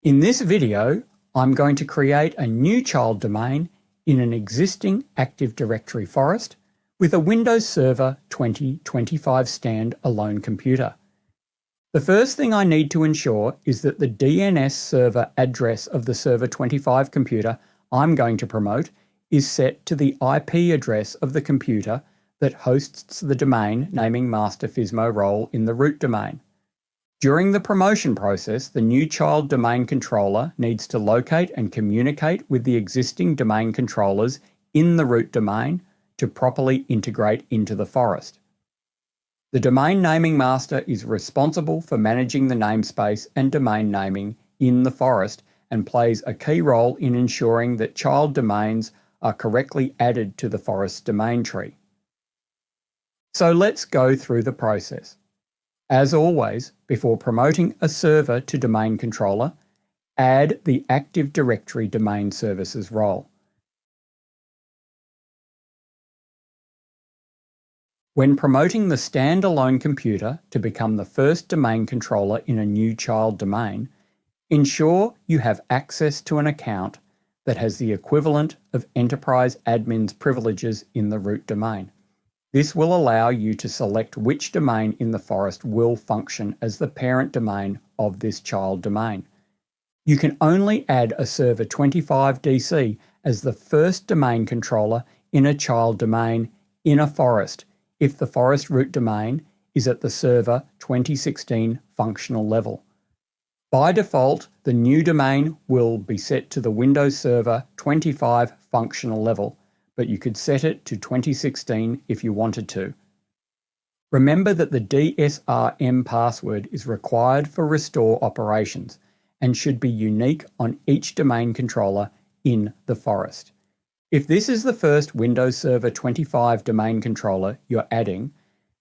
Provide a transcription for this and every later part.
In this video, I'm going to create a new child domain in an existing Active Directory forest with a Windows Server 2025 stand-alone computer. The first thing I need to ensure is that the DNS server address of the Server 25 computer I'm going to promote is set to the IP address of the computer that hosts the domain naming master FSMO role in the root domain. During the promotion process, the new child domain controller needs to locate and communicate with the existing domain controllers in the root domain to properly integrate into the forest. The domain naming master is responsible for managing the namespace and domain naming in the forest and plays a key role in ensuring that child domains are correctly added to the forest domain tree. So let's go through the process. As always, before promoting a server to domain controller, add the Active Directory Domain Services role. When promoting the standalone computer to become the first domain controller in a new child domain, ensure you have access to an account that has the equivalent of enterprise admin's privileges in the root domain. This will allow you to select which domain in the forest will function as the parent domain of this child domain. You can only add a Server 25 DC as the first domain controller in a child domain in a forest if the forest root domain is at the Server 2016 functional level. By default, the new domain will be set to the Windows Server 25 functional level, but you could set it to 2016 if you wanted to. Remember that the DSRM password is required for restore operations and should be unique on each domain controller in the forest. If this is the first Windows Server 25 domain controller you're adding,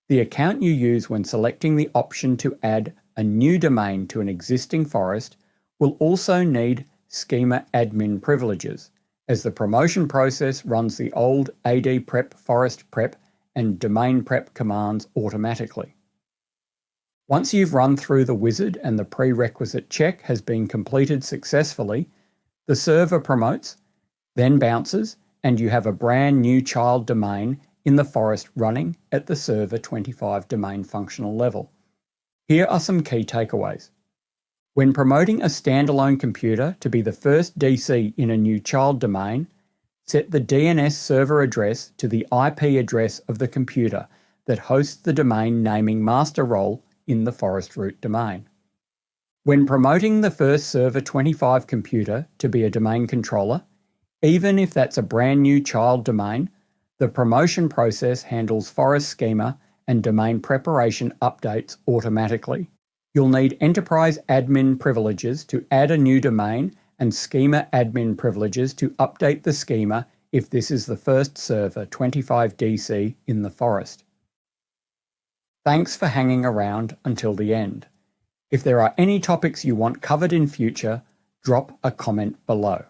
the account you use when selecting the option to add a new domain to an existing forest will also need schema admin privileges, as the promotion process runs the old AD prep, forest prep, and domain prep commands automatically. Once you've run through the wizard and the prerequisite check has been completed successfully, the server promotes, then bounces, and you have a brand new child domain in the forest running at the Server 25 domain functional level. Here are some key takeaways. When promoting a standalone computer to be the first DC in a new child domain, set the DNS server address to the IP address of the computer that hosts the domain naming master role in the forest root domain. When promoting the first Server 25 computer to be a domain controller, even if that's a brand new child domain, the promotion process handles forest schema and domain preparation updates automatically. You'll need enterprise admin privileges to add a new domain and schema admin privileges to update the schema if this is the first Server 25 DC in the forest. Thanks for hanging around until the end. If there are any topics you want covered in future, drop a comment below.